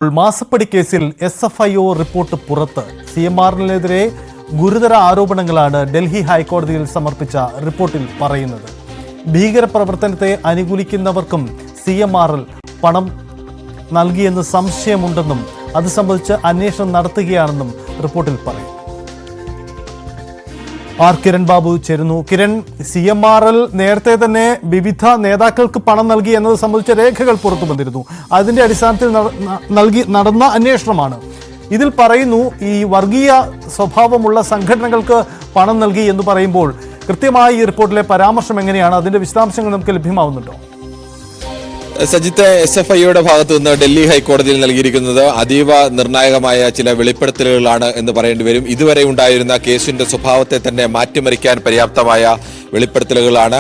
മാസപ്പടി കേസിൽ SFIO report പുറത്ത്. CMRനെതിരെ ഗുരുതര ആരോപണങ്ങളാണ് ഡൽഹി ഹൈക്കോടതിയിൽ സമർപ്പിച്ച റിപ്പോർട്ടിൽ പറയുന്നത്. ഭീകരപ്രവർത്തനത്തെ അനുകൂലിക്കുന്നവർക്കും CMRൽ പണം നൽകിയെന്ന് സംശയമുണ്ടെന്നും അത് സംബന്ധിച്ച് അന്വേഷണം നടത്തുകയാണെന്നും റിപ്പോർട്ടിൽ പറയും. കിരൺ ബാബു ചേരുന്നു. കിരൺ, CMRൽ നേരത്തെ തന്നെ വിവിധ നേതാക്കൾക്ക് പണം നൽകി എന്നത് സംബന്ധിച്ച രേഖകൾ പുറത്തു വന്നിരുന്നു. അതിന്റെ അടിസ്ഥാനത്തിൽ നടന്ന അന്വേഷണമാണ്. ഇതിൽ പറയുന്നു ഈ വർഗീയ സ്വഭാവമുള്ള സംഘടനകൾക്ക് പണം നൽകി എന്ന് പറയുമ്പോൾ കൃത്യമായി ഈ റിപ്പോർട്ടിലെ പരാമർശം എങ്ങനെയാണ്? അതിന്റെ വിശദാംശങ്ങൾ നമുക്ക് ലഭ്യമാവുന്നുണ്ടോ? സജിത്ത്, SFIയുടെ ഭാഗത്തു നിന്ന് ഡൽഹി ഹൈക്കോടതിയിൽ നൽകിയിരിക്കുന്നത് അതീവ നിർണായകമായ ചില വെളിപ്പെടുത്തലുകളാണ് എന്ന് പറയേണ്ടി വരും. ഇതുവരെ ഉണ്ടായിരുന്ന കേസിന്റെ സ്വഭാവത്തെ തന്നെ മാറ്റിമറിക്കാൻ പര്യാപ്തമായ വെളിപ്പെടുത്തലുകളാണ്.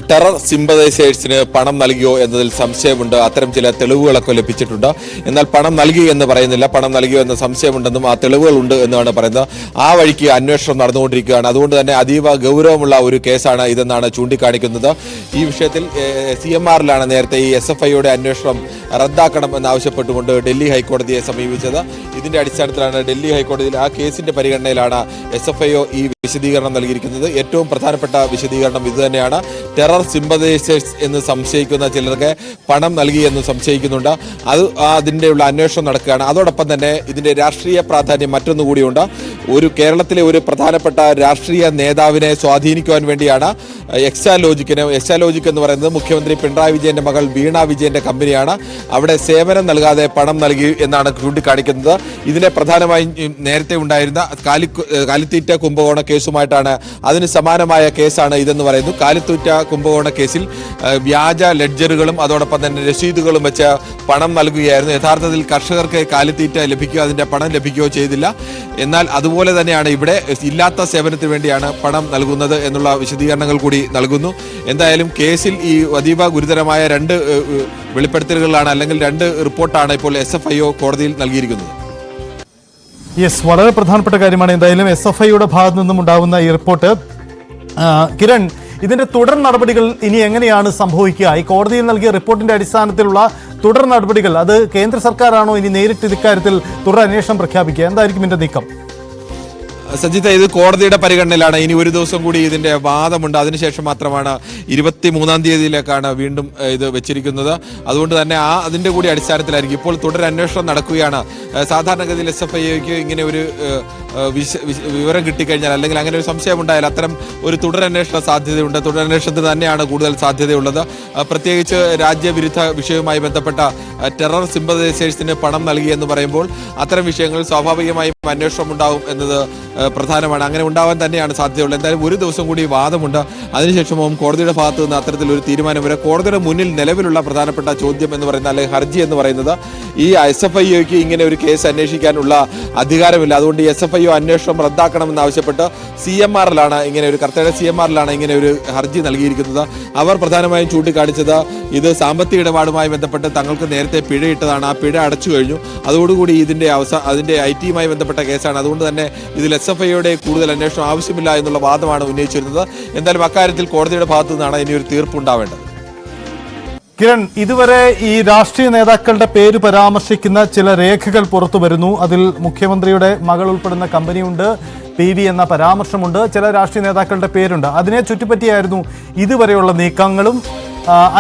ടെറർ സിമ്പതൈസേഴ്സിന് പണം നൽകിയോ എന്നതിൽ സംശയമുണ്ട്. അത്തരം ചില തെളിവുകളൊക്കെ ലഭിച്ചിട്ടുണ്ട്. എന്നാൽ പണം നൽകി എന്ന് പറയുന്നില്ല. പണം നൽകിയോ എന്ന സംശയമുണ്ടെന്നും ആ തെളിവുകളുണ്ട് എന്നാണ് പറയുന്നത്. ആ വഴിക്ക് അന്വേഷണം നടന്നുകൊണ്ടിരിക്കുകയാണ്. അതുകൊണ്ട് തന്നെ അതീവ ഗൗരവമുള്ള ഒരു കേസാണ് ഇതെന്നാണ് ചൂണ്ടിക്കാണിക്കുന്നത്. ഈ വിഷയത്തിൽ CMRലാണ് നേരത്തെ ഈ SFIയുടെ അന്വേഷണം റദ്ദാക്കണം എന്നാവശ്യപ്പെട്ടുകൊണ്ട് ഡൽഹി ഹൈക്കോടതിയെ സമീപിച്ചത്. ഇതിന്റെ അടിസ്ഥാനത്തിലാണ് ഡൽഹി ഹൈക്കോടതിയിൽ ആ കേസിന്റെ പരിഗണനയിലാണ് SFIO ഈ വിശദീകരണം നൽകിയിരിക്കുന്നത്. ഏറ്റവും പ്രധാനപ്പെട്ട വിശദീകരണം ഇതുതന്നെയാണ്. ടെറർ സിമ്പതൈസേഴ്സ് എന്ന് സംശയിക്കുന്ന ചിലർക്ക് പണം നൽകി എന്ന് സംശയിക്കുന്നുണ്ട്. അതിൻ്റെയുള്ള അന്വേഷണം നടക്കുകയാണ്. അതോടൊപ്പം തന്നെ ഇതിന്റെ രാഷ്ട്രീയ പ്രാധാന്യം മറ്റൊന്നുകൂടിയുണ്ട്. കേരളത്തിലെ ഒരു പ്രധാനപ്പെട്ട രാഷ്ട്രീയ നേതാവിനെ സ്വാധീനിക്കുവാൻ വേണ്ടിയാണ് എക്സാലോജിക് എന്ന് പറയുന്നത് മുഖ്യമന്ത്രി പിണറായി വിജയന്റെ മകൾ വീണ വിജയന്റെ കമ്പനിയാണ്. അവിടെ സേവനം നൽകാതെ പണം നൽകി എന്നാണ് ചൂണ്ടിക്കാണിക്കുന്നത്. ഇതിനെ പ്രധാനമായും നേരത്തെ ഉണ്ടായിരുന്ന കാലിത്തീറ്റ കുംഭകോണ കേസുമായിട്ടാണ് അതിന് സമാനമായ കേസാണ് ഇതെന്ന് പറയുന്നു. കാലിത്തീറ്റ കുംഭകോണ കേസിൽ വ്യാജ ലെഡ്ജറുകളും അതോടൊപ്പം തന്നെ രസീതുകളും വെച്ച് പണം നൽകുകയായിരുന്നു. യഥാർത്ഥത്തിൽ കർഷകർക്ക് കാലിത്തീറ്റ ലഭിക്കുകയോ അതിന്റെ പണം ലഭിക്കുകയോ ചെയ്തില്ല. എന്നാൽ അതുപോലെ തന്നെയാണ് ഇവിടെ ഇല്ലാത്ത സേവനത്തിന് വേണ്ടിയാണ് പണം നൽകുന്നത് എന്നുള്ള വിശദീകരണങ്ങൾ കൂടി നൽകുന്നു. എന്തായാലും കേസിൽ ഈ അതീവ ഗുരുതരമായ രണ്ട് വെളിപ്പെടുത്തലുകളാണ് അല്ലെങ്കിൽ രണ്ട് റിപ്പോർട്ടാണ് ഇപ്പോൾ SFIO കോടതിയിൽ നൽകിയിരിക്കുന്നത്. വളരെ പ്രധാനപ്പെട്ട കാര്യമാണ്. എന്തായാലും SFIയുടെ ഭാഗത്തു നിന്നും ഉണ്ടാകുന്ന ഈ റിപ്പോർട്ട്. കിരൺ, ഇതിന്റെ തുടർ നടപടികൾ ഇനി എങ്ങനെയാണ് സംഭവിക്കുക? ഈ കോടതിയിൽ നൽകിയ റിപ്പോർട്ടിന്റെ അടിസ്ഥാനത്തിലുള്ള തുടർ നടപടികൾ അത് കേന്ദ്ര സർക്കാരാണോ ഇനി നേരിട്ട് ഇക്കാര്യത്തിൽ തുടർ അന്വേഷണം പ്രഖ്യാപിക്കുക? എന്തായിരിക്കും ഇതിന്റെ നീക്കം? സജിത, ഇത് കോടതിയുടെ പരിഗണനയിലാണ്. ഇനി ഒരു ദിവസം കൂടി ഇതിന്റെ വാദമുണ്ട്. അതിനുശേഷം മാത്രമാണ് 23-ാം തീയതിയിലേക്കാണ് വീണ്ടും ഇത് വെച്ചിരിക്കുന്നത്. അതുകൊണ്ട് തന്നെ അതിന്റെ കൂടി അടിസ്ഥാനത്തിലായിരിക്കും ഇപ്പോൾ തുടർ അന്വേഷണം നടക്കുകയാണ്. സാധാരണഗതിയിൽ SFIക്ക് ഇങ്ങനെ ഒരു വിവരം കിട്ടിക്കഴിഞ്ഞാൽ അല്ലെങ്കിൽ അങ്ങനെ ഒരു സംശയം ഉണ്ടായാൽ അത്തരം ഒരു തുടരന്വേഷണ സാധ്യതയുണ്ട്. തുടരന്വേഷണത്തിന് തന്നെയാണ് കൂടുതൽ സാധ്യതയുള്ളത്. പ്രത്യേകിച്ച് രാജ്യവിരുദ്ധ വിഷയവുമായി ബന്ധപ്പെട്ട ടെറർ സിമ്പതൈസേഴ്സിന് പണം നൽകി എന്ന് പറയുമ്പോൾ അത്തരം വിഷയങ്ങൾ സ്വാഭാവികമായും അന്വേഷണം ഉണ്ടാവും എന്നത് പ്രധാനമാണ്. അങ്ങനെ ഉണ്ടാവാൻ തന്നെയാണ് സാധ്യതയുള്ളത്. എന്തായാലും ഒരു ദിവസം കൂടി വാദമുണ്ട്. അതിനുശേഷവും കോടതിയുടെ ഭാഗത്തു നിന്ന് അത്തരത്തിലൊരു തീരുമാനം വരെ. കോടതിയുടെ മുന്നിൽ നിലവിലുള്ള പ്രധാനപ്പെട്ട ചോദ്യം എന്ന് പറയുന്നത് അല്ലെങ്കിൽ ഹർജി എന്ന് പറയുന്നത് ഈ SFIക്ക് ഇങ്ങനെ ഒരു കേസ് അന്വേഷിക്കാനുള്ള അധികാരമില്ല. അതുകൊണ്ട് ഈ SFIO അന്വേഷണം റദ്ദാക്കണമെന്നാവശ്യപ്പെട്ട് CMRലാണ് ഇങ്ങനെ ഒരു ഹർജി നൽകിയിരിക്കുന്നത്. അവർ പ്രധാനമായും ചൂണ്ടിക്കാണിച്ചത് ഇത് സാമ്പത്തിക ഇടപാടുമായി ബന്ധപ്പെട്ട് തങ്ങൾക്ക് നേരത്തെ പിഴയിട്ടതാണ്. ആ പിഴ അടച്ചു കഴിഞ്ഞു. അതോടുകൂടി അതിന്റെ IT-യുമായി ബന്ധപ്പെട്ട കേസാണ്. അതുകൊണ്ട് തന്നെ ഇതിൽ SFIയുടെ കൂടുതൽ അന്വേഷണം ആവശ്യമില്ല എന്നുള്ള വാദമാണ് ഉന്നയിച്ചിരുന്നത്. എന്തായാലും അക്കാര്യത്തിൽ കോടതിയുടെ ഭാഗത്തു നിന്നാണ് ഇനി ഒരു തീർപ്പുണ്ടാവേണ്ടത്. കിരൺ, ഇതുവരെ ഈ രാഷ്ട്രീയ നേതാക്കളുടെ പേര് പരാമർശിക്കുന്ന ചില രേഖകൾ പുറത്തു വരുന്നു. അതിൽ മുഖ്യമന്ത്രിയുടെ മകൾ ഉൾപ്പെടുന്ന കമ്പനിയുണ്ട്, PV എന്ന പരാമർശമുണ്ട്, ചില രാഷ്ട്രീയ നേതാക്കളുടെ പേരുണ്ട്. അതിനെ ചുറ്റിപ്പറ്റിയായിരുന്നു ഇതുവരെയുള്ള നീക്കങ്ങളും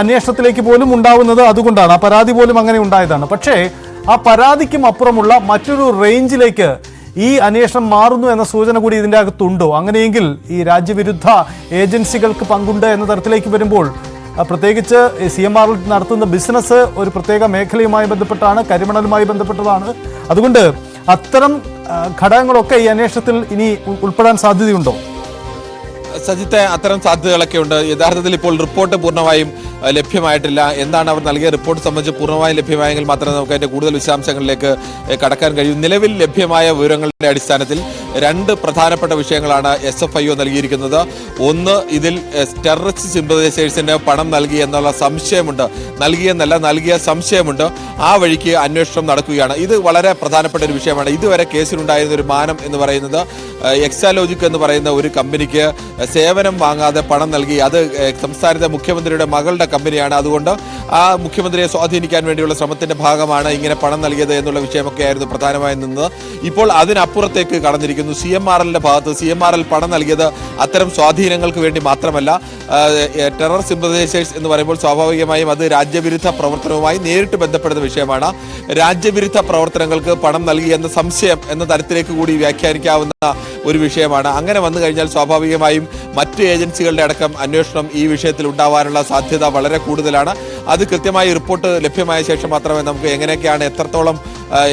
അന്വേഷണത്തിലേക്ക് പോലും ഉണ്ടാവുന്നത്. അതുകൊണ്ടാണ് ആ പരാതി പോലും അങ്ങനെ ഉണ്ടായതാണ്. പക്ഷേ ആ പരാതിക്കും അപ്പുറമുള്ള മറ്റൊരു റേഞ്ചിലേക്ക് ഈ അന്വേഷണം മാറുന്നു എന്ന സൂചന കൂടി ഇതിൻ്റെ അകത്തുണ്ടോ? അങ്ങനെയെങ്കിൽ ഈ രാജ്യവിരുദ്ധ ഏജൻസികൾക്ക് പങ്കുണ്ട് എന്ന തരത്തിലേക്ക് വരുമ്പോൾ പ്രത്യേകിച്ച് CMR നടത്തുന്ന ബിസിനസ് ഒരു പ്രത്യേക മേഖലയുമായി ബന്ധപ്പെട്ടാണ്, കരിമണലുമായി ബന്ധപ്പെട്ടതാണ്. അതുകൊണ്ട് അത്തരം ഘടകങ്ങളൊക്കെ ഈ അന്വേഷണത്തിൽ ഇനി ഉൾപ്പെടാൻ സാധ്യതയുണ്ടോ? സജിത്തെ, അത്തരം സാധ്യതകളൊക്കെ ഉണ്ട്. യഥാർത്ഥത്തിൽ ഇപ്പോൾ റിപ്പോർട്ട് പൂർണ്ണമായും ലഭ്യമായിട്ടില്ല. എന്താണ് അവർ നൽകിയ റിപ്പോർട്ട് സംബന്ധിച്ച് പൂർണ്ണമായും ലഭ്യമായെങ്കിൽ മാത്രമേ നമുക്ക് അതിന്റെ കൂടുതൽ വിശദാംശങ്ങളിലേക്ക് കടക്കാൻ കഴിയൂ. നിലവിൽ ലഭ്യമായ വിവരങ്ങളുടെ അടിസ്ഥാനത്തിൽ രണ്ട് പ്രധാനപ്പെട്ട വിഷയങ്ങളാണ് SFIO നൽകിയിരിക്കുന്നത്. ഒന്ന്, ഇതിൽ ടെററിസ്റ്റ് സിമ്പതൈസേഴ്സിന് പണം നൽകി എന്നുള്ള സംശയമുണ്ട്. നൽകിയ സംശയമുണ്ട്. ആ വഴിക്ക് അന്വേഷണം നടക്കുകയാണ്. ഇത് വളരെ പ്രധാനപ്പെട്ട ഒരു വിഷയമാണ്. ഇതുവരെ കേസിലുണ്ടായിരുന്ന ഒരു മാനം എന്ന് പറയുന്നത് എക്സാലോജിക് എന്ന് പറയുന്ന ഒരു കമ്പനിക്ക് സേവനം വാങ്ങാതെ പണം നൽകി. അത് സംസ്ഥാനത്തെ മുഖ്യമന്ത്രിയുടെ മകളുടെ കമ്പനിയാണ്. അതുകൊണ്ട് ആ മുഖ്യമന്ത്രിയെ സ്വാധീനിക്കാൻ വേണ്ടിയുള്ള ശ്രമത്തിന്റെ ഭാഗമാണ് ഇങ്ങനെ പണം നൽകിയത് എന്നുള്ള വിഷയമൊക്കെ ആയിരുന്നു പ്രധാനമായും നിന്നത്. ഇപ്പോൾ അതിനപ്പുറത്തേക്ക് കടന്നിരിക്കുന്നു. CMRLന്റെ ഭാഗത്ത് CMRL പണം നൽകിയത് അത്തരം സ്വാധീനങ്ങൾക്ക് വേണ്ടി മാത്രമല്ല. ടെറർ സിമ്പതൈസേഴ്സ് എന്ന് പറയുമ്പോൾ സ്വാഭാവികമായും അത് രാജ്യവിരുദ്ധ പ്രവർത്തനവുമായി നേരിട്ട് ബന്ധപ്പെടുന്ന വിഷയമാണ്. രാജ്യവിരുദ്ധ പ്രവർത്തനങ്ങൾക്ക് പണം നൽകി എന്ന സംശയം എന്ന തരത്തിലേക്ക് കൂടി വ്യാഖ്യാനിക്കാവുന്ന ഒരു വിഷയമാണ്. അങ്ങനെ വന്നു കഴിഞ്ഞാൽ സ്വാഭാവികമായും മറ്റ് ഏജൻസികളുടെ അടക്കം അന്വേഷണം ഈ വിഷയത്തിൽ ഉണ്ടാവാനുള്ള സാധ്യത വളരെ കൂടുതലാണ്. അത് കൃത്യമായി റിപ്പോർട്ട് ലഭ്യമായ ശേഷം മാത്രമേ നമുക്ക് എങ്ങനെയൊക്കെയാണ്, എത്രത്തോളം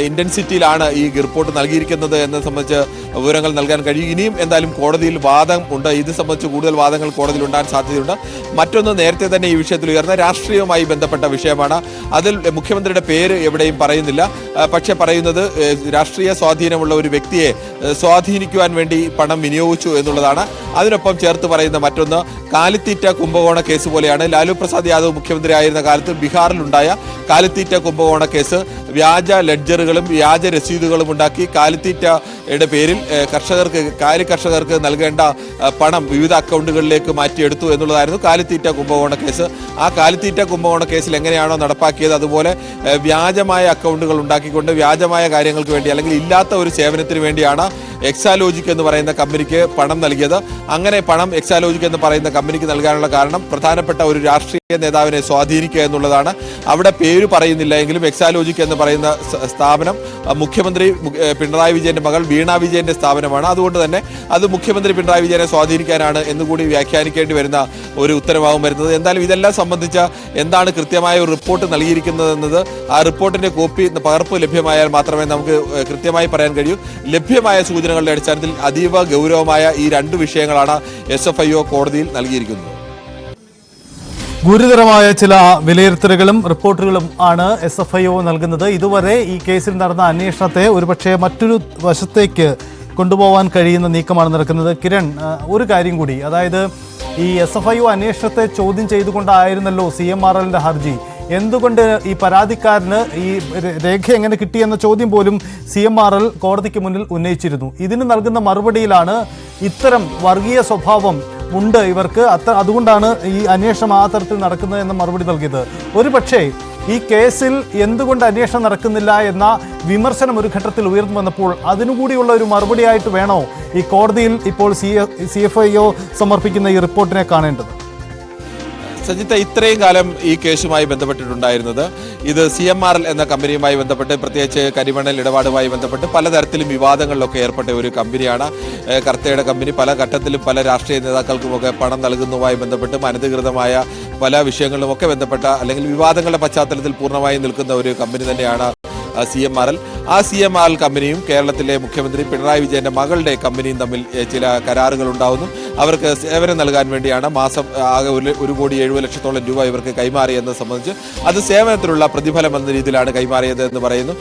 ഇന്റൻസിറ്റിയിലാണ് ഈ റിപ്പോർട്ട് നൽകിയിരിക്കുന്നത് എന്നത് സംബന്ധിച്ച് വിവരങ്ങൾ നൽകാൻ കഴിയും. ഇനിയും എന്തായാലും കോടതിയിൽ വാദം ഉണ്ട്. ഇത് സംബന്ധിച്ച് കൂടുതൽ വാദങ്ങൾ കോടതിയിൽ ഉണ്ടാകാൻ സാധ്യതയുണ്ട്. മറ്റൊന്ന്, നേരത്തെ തന്നെ ഈ വിഷയത്തിൽ ഉയർന്ന രാഷ്ട്രീയവുമായി ബന്ധപ്പെട്ട വിഷയമാണ്. അതിൽ മുഖ്യമന്ത്രിയുടെ പേര് എവിടെയും പറയുന്നില്ല. പക്ഷെ പറയുന്നത് രാഷ്ട്രീയ സ്വാധീനമുള്ള ഒരു വ്യക്തിയെ സ്വാധീനിക്കുവാൻ വേണ്ടി പണം വിനിയോഗിച്ചു എന്നുള്ളതാണ്. അതിനൊപ്പം ചേർത്ത് പറയുന്ന മറ്റൊന്ന്, കാലിത്തീറ്റ കുംഭകോണ കേസ് പോലെയാണ്. ലാലു പ്രസാദ് യാദവ് മുഖ്യമന്ത്രിയായിരുന്ന കാലത്ത് ബീഹാറിലുണ്ടായ കാലിത്തീറ്റ കുംഭകോണ കേസ്. വ്യാജ ലെഡ്ജറുകളും വ്യാജ രസീതുകളും ഉണ്ടാക്കി കാലിത്തീറ്റയുടെ പേരിൽ കർഷകർക്ക് നൽകേണ്ട പണം വിവിധ അക്കൗണ്ടുകളിലേക്ക് മാറ്റിയെടുത്തു എന്നുള്ളതായിരുന്നു കാലിത്തീറ്റ കുംഭകോണ കേസ്. ആ കാലിത്തീറ്റ കുംഭകോണ കേസിൽ എങ്ങനെയാണോ നടപ്പാക്കിയത് അതുപോലെ വ്യാജമായ അക്കൗണ്ടുകൾ ഉണ്ടാക്കിക്കൊണ്ട് വ്യാജമായ കാര്യങ്ങൾക്ക് വേണ്ടി അല്ലെങ്കിൽ ഇല്ലാത്ത ഒരു സേവനത്തിന് വേണ്ടിയാണ് എക്സാലോജിക് എന്ന് പറയുന്ന കമ്പനിക്ക് പണം നൽകിയത്. അങ്ങനെ പണം എക്സാലോജിക് എന്ന് പറയുന്ന കമ്പനിക്ക് നൽകാനുള്ള കാരണം പ്രധാനപ്പെട്ട ഒരു രാഷ്ട്രീയ നേതാവിനെ സ്വാധീനിക്കുക എന്നുള്ളതാണ്. അവിടെ പേര് പറയുന്നില്ല എങ്കിലും എക്സാലോജിക് എന്ന് പറയുന്ന സ്ഥാപനം മുഖ്യമന്ത്രി പിണറായി വിജയന്റെ മകൾ വീണ വിജയന്റെ സ്ഥാപനമാണ്. അതുകൊണ്ട് തന്നെ അത് മുഖ്യമന്ത്രി പിണറായി വിജയനെ സ്വാധീനിക്കാനാണ് എന്നുകൂടി വ്യാഖ്യാനിക്കേണ്ടി വരുന്ന ഒരു ഉത്തരവാകും വരുന്നത്. എന്തായാലും ഇതെല്ലാം സംബന്ധിച്ച എന്താണ് കൃത്യമായ ഒരു റിപ്പോർട്ട് നൽകിയിരിക്കുന്നതെന്നത് ആ റിപ്പോർട്ടിന്റെ പകർപ്പ് ലഭ്യമായാൽ മാത്രമേ നമുക്ക് കൃത്യമായി പറയാൻ കഴിയൂ. ലഭ്യമായ സൂചനകളുടെ അടിസ്ഥാനത്തിൽ അതീവ ഗൗരവമായ ഈ രണ്ട് വിഷയങ്ങളാണ് SFIO കോടതിയിൽ നൽകിയിരിക്കുന്നത്. ഗുരുതരമായ ചില വിലയിരുത്തലുകളും റിപ്പോർട്ടുകളും ആണ് SFIO നൽകുന്നത്. ഇതുവരെ ഈ കേസിൽ നടന്ന അന്വേഷണത്തെ ഒരുപക്ഷെ മറ്റൊരു വശത്തേക്ക് കൊണ്ടുപോകാൻ കഴിയുന്ന നീക്കമാണ് നടക്കുന്നത്. കിരൺ, ഒരു കാര്യം കൂടി, അതായത് ഈ SFIO അന്വേഷണത്തെ ചോദ്യം ചെയ്തുകൊണ്ടായിരുന്നല്ലോ CMRLന്റെ ഹർജി. എന്തുകൊണ്ട് ഈ പരാതിക്കാരന് ഈ രേഖ എങ്ങനെ കിട്ടിയെന്ന ചോദ്യം പോലും CMRL കോടതിക്ക് മുന്നിൽ ഉന്നയിച്ചിരുന്നു. ഇതിന് നൽകുന്ന മറുപടിയിലാണ് ഇത്തരം വർഗീയ സ്വഭാവം ഉണ്ട് ഇവർക്ക്, അതുകൊണ്ടാണ് ഈ അന്വേഷണം ആ തരത്തിൽ നടക്കുന്നത് എന്ന മറുപടി നൽകിയത്. ഒരു പക്ഷേ ഈ കേസിൽ എന്തുകൊണ്ട് അന്വേഷണം നടക്കുന്നില്ല എന്ന വിമർശനം ഒരു ഘട്ടത്തിൽ ഉയർന്നു വന്നപ്പോൾ അതിനുകൂടിയുള്ള ഒരു മറുപടിയായിട്ട് വേണോ ഈ കോടതിയിൽ ഇപ്പോൾ CFIO സമർപ്പിക്കുന്ന ഈ റിപ്പോർട്ടിനെ കാണേണ്ടത്? സജിത്ത്, ഇത്രയും കാലം ഈ കേസുമായി ബന്ധപ്പെട്ടിട്ടുണ്ടായിരുന്നത് ഇത് CMRL എന്ന കമ്പനിയുമായി ബന്ധപ്പെട്ട്, പ്രത്യേകിച്ച് കരിമണൽ ഇടപാടുമായി ബന്ധപ്പെട്ട് പലതരത്തിലും വിവാദങ്ങളിലൊക്കെ ഏർപ്പെട്ട ഒരു കമ്പനിയാണ്. കർത്തയുടെ കമ്പനി പല ഘട്ടത്തിലും പല രാഷ്ട്രീയ നേതാക്കൾക്കുമൊക്കെ പണം നൽകുന്നതുമായി ബന്ധപ്പെട്ട് അനധികൃതമായ പല വിഷയങ്ങളിലുമൊക്കെ ബന്ധപ്പെട്ട അല്ലെങ്കിൽ വിവാദങ്ങളുടെ പശ്ചാത്തലത്തിൽ പൂർണ്ണമായും നിൽക്കുന്ന ഒരു കമ്പനി തന്നെയാണ് CMRL. ആ CMRL കമ്പനിയും കേരളത്തിലെ മുഖ്യമന്ത്രി പിണറായി വിജയന്റെ മകളുടെ കമ്പനിയും തമ്മിൽ ചില കരാറുകൾ ഉണ്ടാവുന്നു. അവർക്ക് സേവനം നൽകാൻ വേണ്ടിയാണ് മാസം ആകെ 1,70,00,000 രൂപ ഇവർക്ക് കൈമാറിയെന്ന് സംബന്ധിച്ച് അത് സേവനത്തിനുള്ള പ്രതിഫലം എന്ന രീതിയിലാണ് കൈമാറിയത് എന്ന് പറയുന്നു.